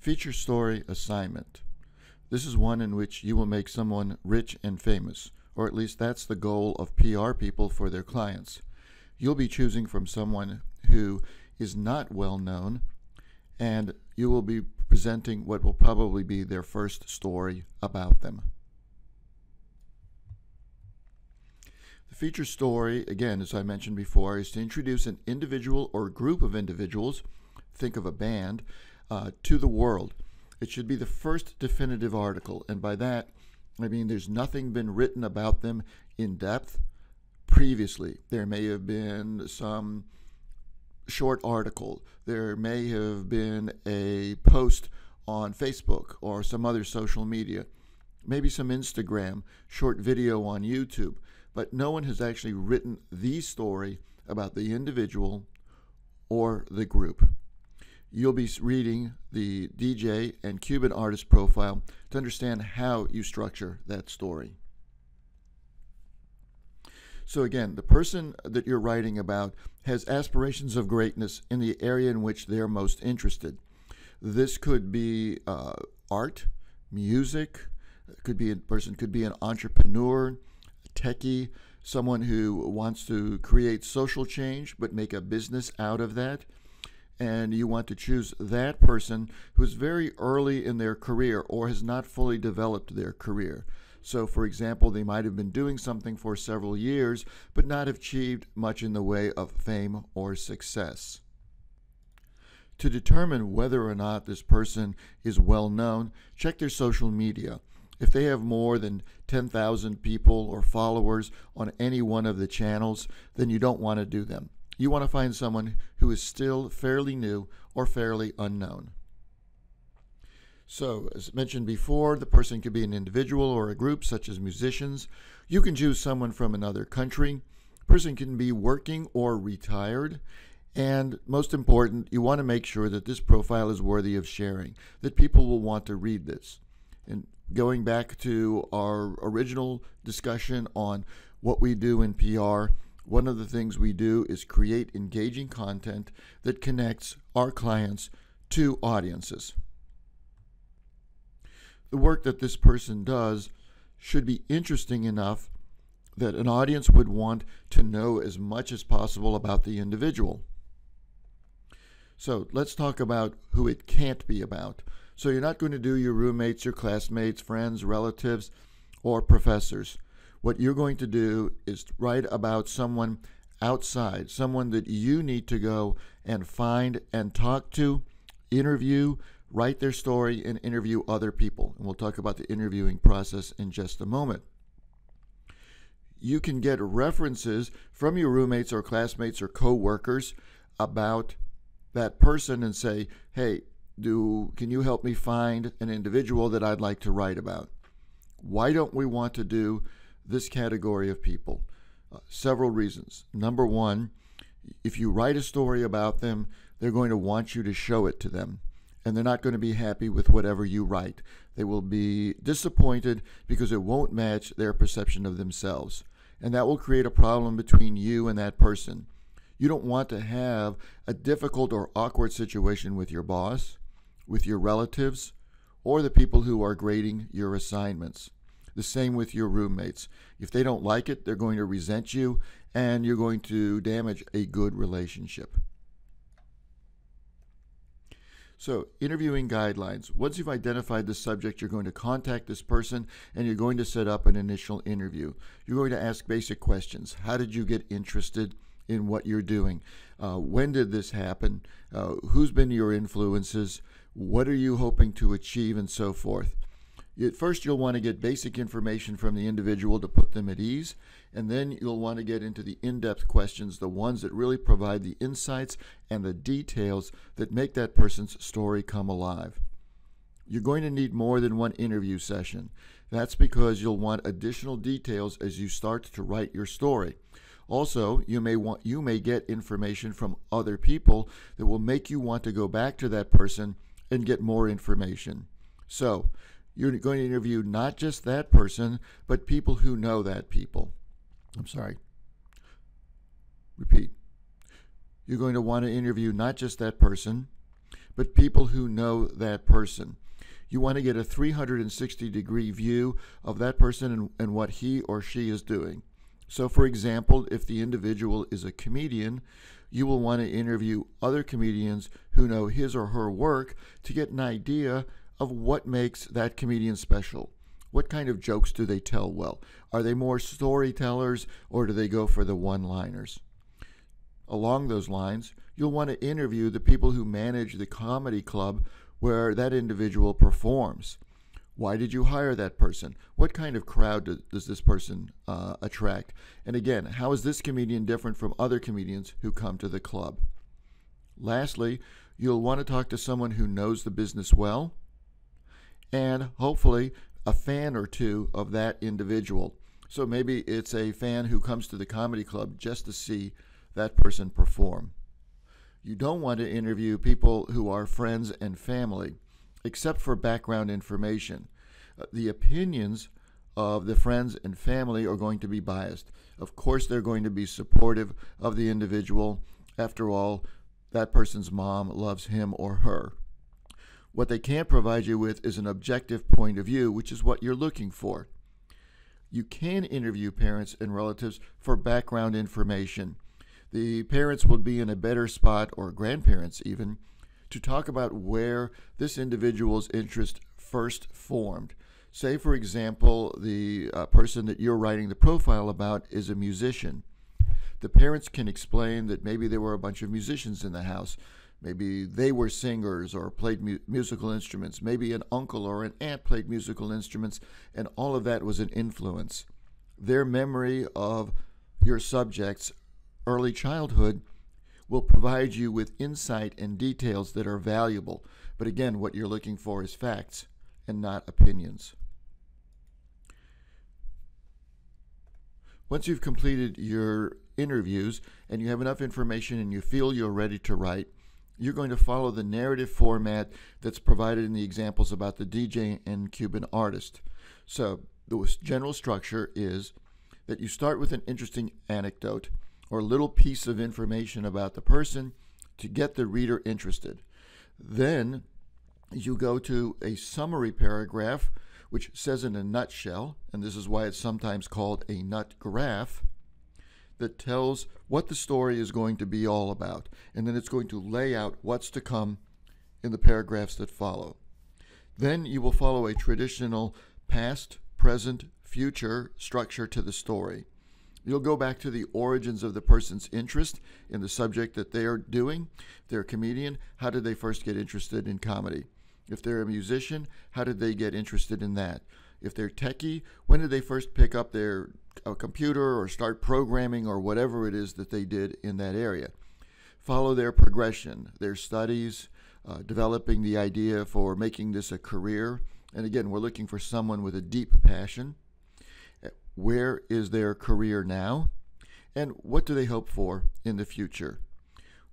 Feature story assignment. This is one in which you will make someone rich and famous, or at least that's the goal of PR people for their clients. You'll be choosing from someone who is not well known, and you will be presenting what will probably be their first story about them. The feature story, again, as I mentioned before, is to introduce an individual or group of individuals, think of a band, to the world. It should be the first definitive article, and by that I mean there's nothing been written about them in depth previously. There may have been some short article, there may have been a post on Facebook or some other social media, maybe some Instagram, short video on YouTube, but no one has actually written the story about the individual or the group. You'll be reading the DJ and Cuban artist profile to understand how you structure that story. So again, the person that you're writing about has aspirations of greatness in the area in which they're most interested. This could be art, music, could be a person could be an entrepreneur, a techie, someone who wants to create social change but make a business out of that. And you want to choose that person who's very early in their career or has not fully developed their career. So, for example, they might have been doing something for several years, but not have achieved much in the way of fame or success. To determine whether or not this person is well known, check their social media. If they have more than 10,000 people or followers on any one of the channels, then you don't want to do them. You want to find someone who is still fairly new or fairly unknown. So, as mentioned before, the person could be an individual or a group, such as musicians. You can choose someone from another country. The person can be working or retired. And most important, you want to make sure that this profile is worthy of sharing, that people will want to read this. And going back to our original discussion on what we do in PR, one of the things we do is create engaging content that connects our clients to audiences. The work that this person does should be interesting enough that an audience would want to know as much as possible about the individual. So let's talk about who it can't be about. So you're not going to do your roommates, your classmates, friends, relatives, or professors. What you're going to do is write about someone outside, someone that you need to go and find and talk to, interview, write their story, and interview other people. And we'll talk about the interviewing process in just a moment. You can get references from your roommates or classmates or co-workers about that person and say, hey, can you help me find an individual that I'd like to write about? Why don't we want to do this category of people? Several reasons. Number one, if you write a story about them, they're going to want you to show it to them, and they're not going to be happy with whatever you write. They will be disappointed because it won't match their perception of themselves, and that will create a problem between you and that person. You don't want to have a difficult or awkward situation with your boss, with your relatives, or the people who are grading your assignments. The same with your roommates. If they don't like it, they're going to resent you, and you're going to damage a good relationship. So, interviewing guidelines. Once you've identified the subject, you're going to contact this person, and you're going to set up an initial interview. You're going to ask basic questions. How did you get interested in what you're doing? When did this happen? Who's been your influences? What are you hoping to achieve, and so forth. At first, you'll want to get basic information from the individual to put them at ease, and then you'll want to get into the in-depth questions, the ones that really provide the insights and the details that make that person's story come alive. You're going to need more than one interview session. That's because you'll want additional details as you start to write your story. Also, you may get information from other people that will make you want to go back to that person and get more information. So, you're going to interview not just that person, but people who know that people. Repeat. You're going to want to interview not just that person, but people who know that person. You want to get a 360-degree view of that person and what he or she is doing. So, for example, if the individual is a comedian, you will want to interview other comedians who know his or her work to get an idea of what makes that comedian special. What kind of jokes do they tell well? Are they more storytellers, or do they go for the one-liners? Along those lines, you'll want to interview the people who manage the comedy club where that individual performs. Why did you hire that person? What kind of crowd does this person attract? And again, how is this comedian different from other comedians who come to the club? Lastly, you'll want to talk to someone who knows the business well, and hopefully a fan or two of that individual. So maybe it's a fan who comes to the comedy club just to see that person perform. You don't want to interview people who are friends and family, except for background information. The opinions of the friends and family are going to be biased. Of course, they're going to be supportive of the individual. After all, that person's mom loves him or her. What they can't provide you with is an objective point of view, which is what you're looking for. You can interview parents and relatives for background information. The parents will be in a better spot, or grandparents even, to talk about where this individual's interest first formed. Say, for example, the person that you're writing the profile about is a musician. The parents can explain that maybe there were a bunch of musicians in the house. Maybe they were singers or played musical instruments. Maybe an uncle or an aunt played musical instruments, and all of that was an influence. Their memory of your subject's early childhood will provide you with insight and details that are valuable. But again, what you're looking for is facts and not opinions. Once you've completed your interviews and you have enough information and you feel you're ready to write, you're going to follow the narrative format that's provided in the examples about the DJ and Cuban artist. So the general structure is that you start with an interesting anecdote or a little piece of information about the person to get the reader interested. Then you go to a summary paragraph, which says in a nutshell, and this is why it's sometimes called a nut graph, that tells what the story is going to be all about. And then it's going to lay out what's to come in the paragraphs that follow. Then you will follow a traditional past, present, future structure to the story. You'll go back to the origins of the person's interest in the subject that they are doing. If they're a comedian, how did they first get interested in comedy? If they're a musician, how did they get interested in that? If they're techie, when did they first pick up their computer or start programming or whatever it is that they did in that area? Follow their progression, their studies, developing the idea for making this a career. And again, we're looking for someone with a deep passion. Where is their career now? And what do they hope for in the future?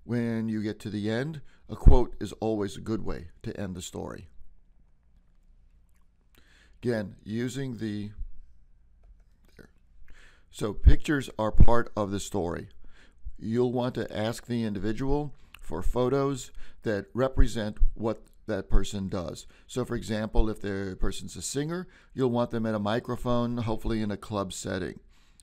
When you get to the end, a quote is always a good way to end the story. Again, using the... So pictures are part of the story. You'll want to ask the individual for photos that represent what that person does. So for example, if the person's a singer, you'll want them at a microphone, hopefully in a club setting.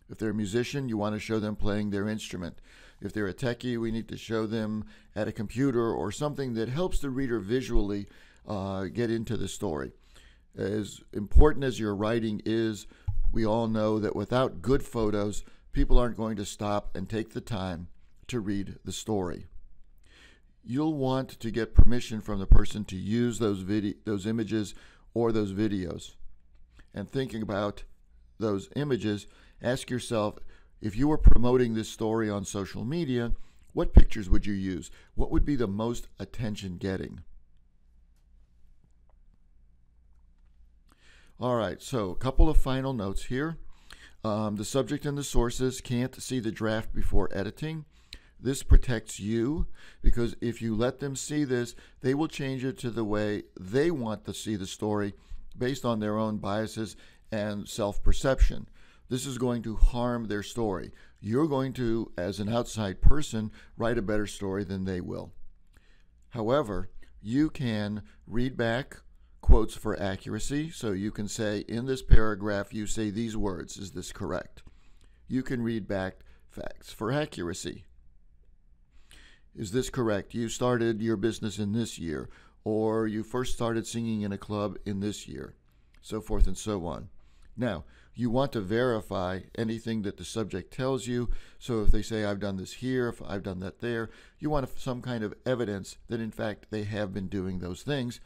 If they're a musician, you want to show them playing their instrument. If they're a techie, we need to show them at a computer or something that helps the reader visually get into the story. As important as your writing is, we all know that without good photos, people aren't going to stop and take the time to read the story. You'll want to get permission from the person to use those images or those videos. And thinking about those images, ask yourself, if you were promoting this story on social media, what pictures would you use? What would be the most attention-getting? All right, so a couple of final notes here. The subject and the sources can't see the draft before editing. This protects you, because if you let them see this, they will change it to the way they want to see the story based on their own biases and self-perception. This is going to harm their story. You're going to, as an outside person, write a better story than they will. However, You can read back quotes for accuracy. So you can say, in this paragraph, you say these words. Is this correct? You can read back facts for accuracy. Is this correct? You started your business in this year, or you first started singing in a club in this year, so forth and so on. Now, you want to verify anything that the subject tells you. So if they say, I've done this here, if I've done that there, you want some kind of evidence that in fact they have been doing those things.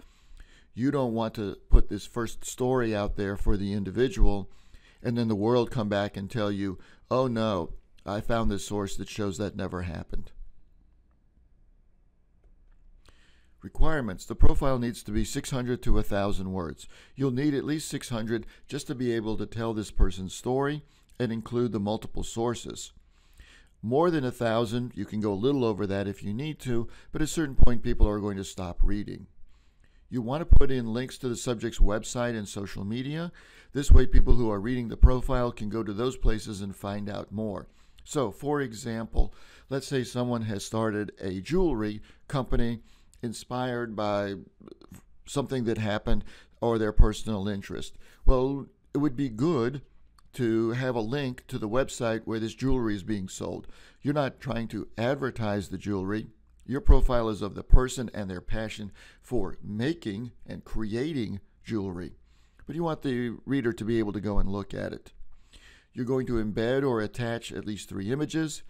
You don't want to put this first story out there for the individual and then the world come back and tell you, oh no, I found this source that shows that never happened. Requirements. The profile needs to be 600 to 1,000 words. You'll need at least 600 just to be able to tell this person's story and include the multiple sources. More than 1,000, you can go a little over that if you need to, but at a certain point people are going to stop reading. You want to put in links to the subject's website and social media. This way people who are reading the profile can go to those places and find out more. So, for example, let's say someone has started a jewelry company inspired by something that happened or their personal interest. Well, it would be good to have a link to the website where this jewelry is being sold. You're not trying to advertise the jewelry. Your profile is of the person and their passion for making and creating jewelry. But you want the reader to be able to go and look at it. You're going to embed or attach at least 3 images.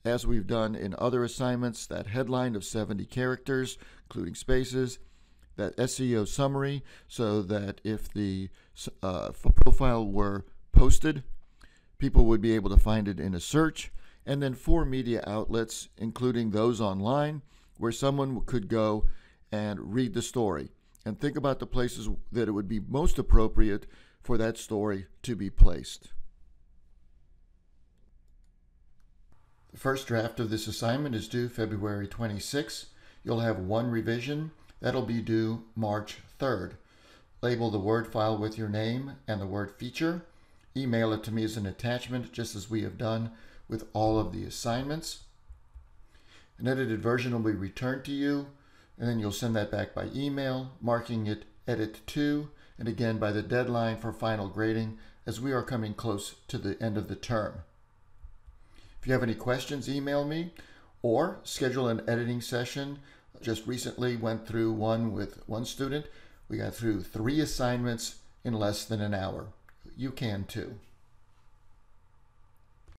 As we've done in other assignments, that headline of 70 characters, including spaces, that SEO summary, so that if the profile were posted, people would be able to find it in a search, and then 4 media outlets, including those online, where someone could go and read the story. And think about the places that it would be most appropriate for that story to be placed. The first draft of this assignment is due February 26. You'll have 1 revision. That'll be due March 3rd. Label the Word file with your name and the word feature. Email it to me as an attachment, just as we have done with all of the assignments. An edited version will be returned to you, and then you'll send that back by email, marking it Edit 2, and again by the deadline for final grading, as we are coming close to the end of the term. If you have any questions, email me or schedule an editing session. Just recently went through one with one student. We got through 3 assignments in less than an hour. You can too.